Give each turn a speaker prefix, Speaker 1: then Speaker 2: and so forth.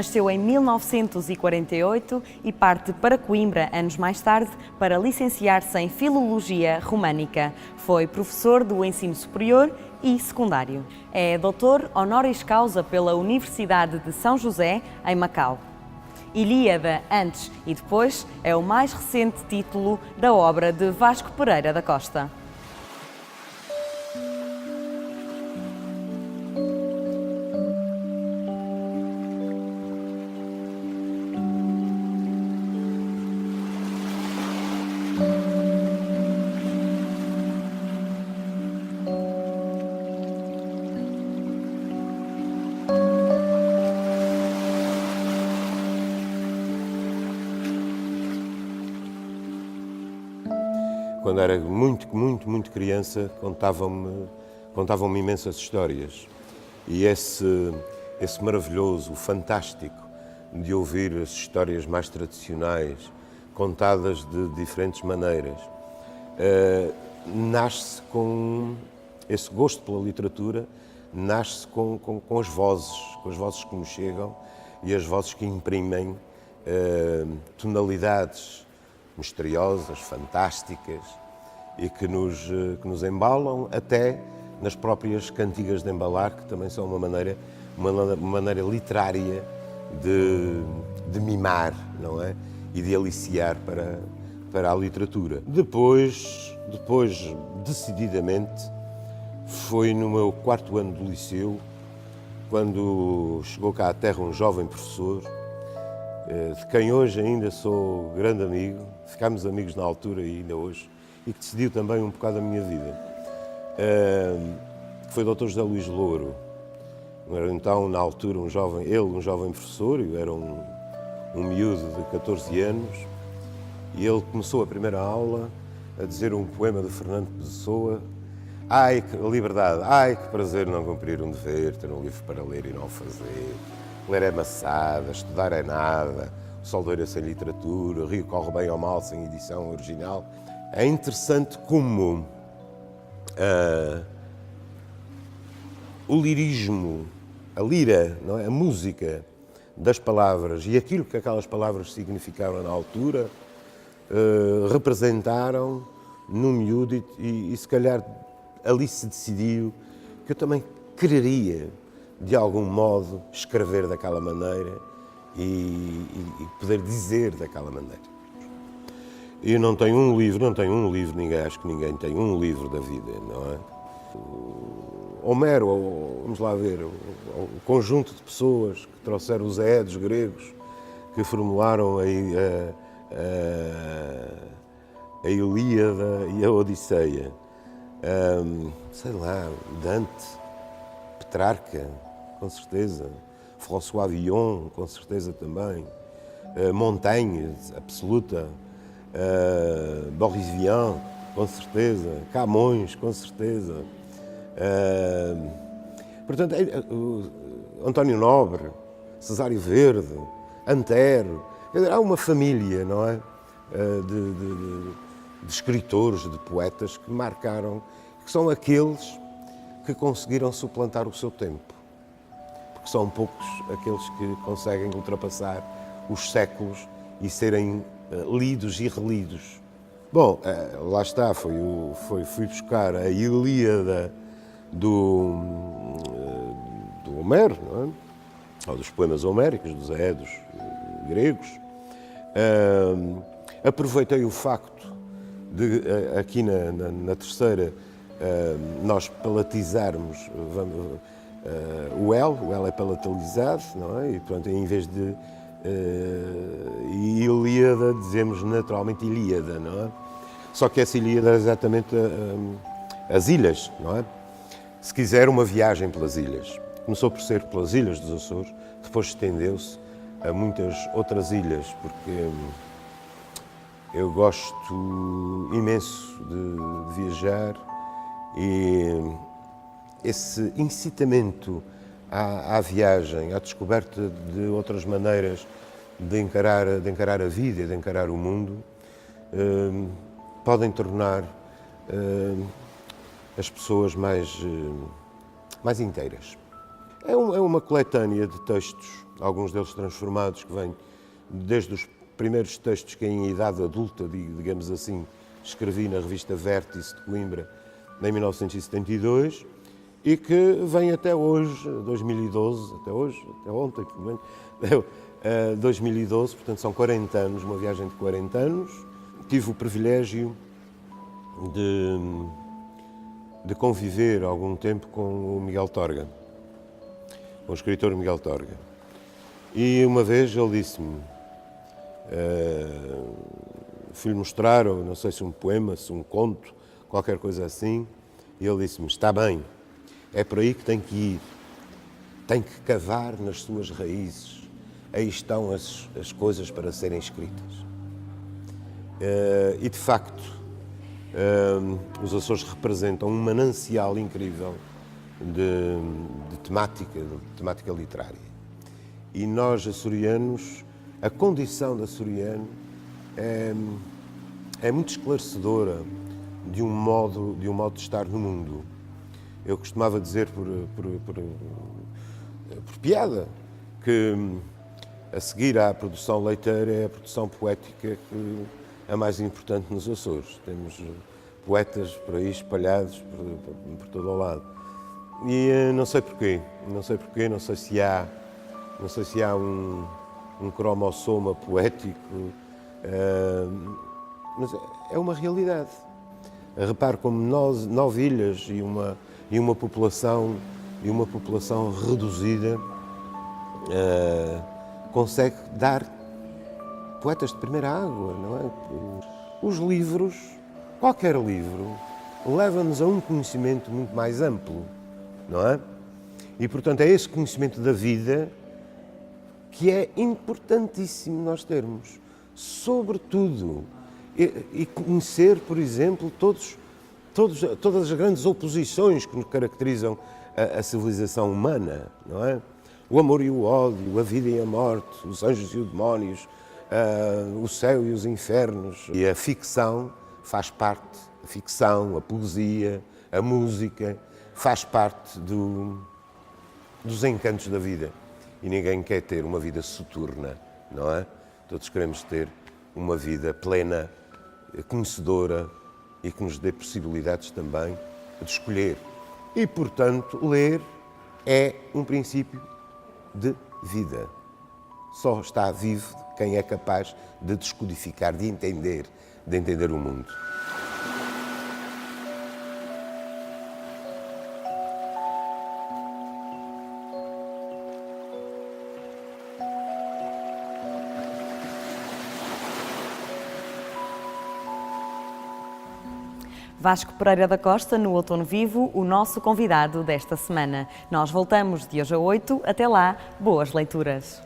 Speaker 1: Nasceu em 1948 e parte para Coimbra, anos mais tarde, para licenciar-se em Filologia Românica. Foi professor do ensino superior e secundário. É doutor honoris causa pela Universidade de São José, em Macau. Ilíada, antes e depois, é o mais recente título da obra de Vasco Pereira da Costa.
Speaker 2: Quando era muito criança, contavam-me imensas histórias. E esse maravilhoso, fantástico, de ouvir as histórias mais tradicionais, contadas de diferentes maneiras, nasce com esse gosto pela literatura, nasce com as vozes que nos chegam e as vozes que imprimem tonalidades misteriosas, fantásticas e que nos embalam até nas próprias cantigas de embalar, que também são uma maneira literária de mimar, não é? E de aliciar para a literatura. Depois, decididamente, foi no meu 4º ano do liceu, quando chegou cá à terra um jovem professor, de quem hoje ainda sou grande amigo, ficámos amigos na altura e ainda hoje, e que decidiu também um bocado a minha vida, que foi o Dr. José Luís Louro. Era então, na altura, um jovem professor, eu era um miúdo de 14 anos, e ele começou a primeira aula a dizer um poema de Fernando Pessoa: ai, que liberdade, ai, que prazer não cumprir um dever, ter um livro para ler e não o fazer. Ler é maçada, estudar é nada, o sol doira sem literatura, o rio corre bem ou mal sem edição original. É interessante como o lirismo, a lira, não é? A música das palavras e aquilo que aquelas palavras significavam na altura representaram no miúdo e se calhar ali se decidiu que eu também quereria, de algum modo, escrever daquela maneira e poder dizer daquela maneira. Eu não tenho um livro, acho que ninguém tem um livro da vida, não é? Homero, vamos lá ver, o conjunto de pessoas que trouxeram os Aedes gregos, que formularam a Ilíada e a Odisseia. Sei lá, Dante, Petrarca, com certeza, François Villon, com certeza também, Montaigne, absoluta, Boris Vian, com certeza, Camões, com certeza, portanto, António Nobre, Cesário Verde, Antero, quer dizer, há uma família, não é, de escritores, de poetas que marcaram, que são aqueles que conseguiram suplantar o seu tempo, porque são poucos aqueles que conseguem ultrapassar os séculos e serem lidos e relidos. Bom, lá está, fui buscar a Ilíada do Homero, não é? Ou dos poemas homéricos, dos Aedos gregos. Aproveitei o facto de, aqui na terceira, nós palatizarmos o L é palatalizado, não é? E, portanto, em vez de Ilíada, dizemos naturalmente Ilíada, não é? Só que essa Ilíada é exatamente as ilhas, não é? Se quiser, uma viagem pelas ilhas. Começou por ser pelas ilhas dos Açores, depois estendeu-se a muitas outras ilhas, porque eu gosto imenso de viajar e esse incitamento à viagem, à descoberta de outras maneiras de encarar a vida e de encarar o mundo, podem tornar as pessoas mais inteiras. É uma coletânea de textos, alguns deles transformados, que vêm desde os primeiros textos que em idade adulta, digamos assim, escrevi na revista Vértice de Coimbra, em 1972, e que vem até hoje, 2012, até ontem, pelo menos, 2012, portanto são 40 anos, uma viagem de 40 anos. Tive o privilégio de conviver algum tempo com o Miguel Torga, com o escritor Miguel Torga. E uma vez ele disse-me, fui-lhe mostrar, ou não sei se um poema, se um conto, qualquer coisa assim, e ele disse-me, está bem, é por aí que tem que ir, tem que cavar nas suas raízes, aí estão as coisas para serem escritas. E de facto, os Açores representam um manancial incrível de temática literária. E nós, açorianos, a condição de açoriano é muito esclarecedora de um modo de estar no mundo. Eu costumava dizer por piada que a seguir à produção leiteira é a produção poética que é a mais importante nos Açores. Temos poetas por aí espalhados por todo o lado. E não sei porquê, não sei se há um cromossoma poético, mas é uma realidade. Repare como nove ilhas e uma população reduzida consegue dar poetas de primeira água, não é? Os livros, qualquer livro, leva-nos a um conhecimento muito mais amplo, não é? E, portanto, é esse conhecimento da vida que é importantíssimo nós termos, sobretudo, e conhecer, por exemplo, todas as grandes oposições que nos caracterizam a civilização humana, não é? O amor e o ódio, a vida e a morte, os anjos e os demónios, o céu e os infernos. E a ficção faz parte, a ficção, a poesia, a música, faz parte dos encantos da vida. E ninguém quer ter uma vida soturna, não é? Todos queremos ter uma vida plena, conhecedora e que nos dê possibilidades também de escolher. E, portanto, ler é um princípio de vida. Só está vivo quem é capaz de descodificar, de entender o mundo.
Speaker 1: Vasco Pereira da Costa, no Outono Vivo, o nosso convidado desta semana. Nós voltamos de hoje a 8. Até lá, boas leituras.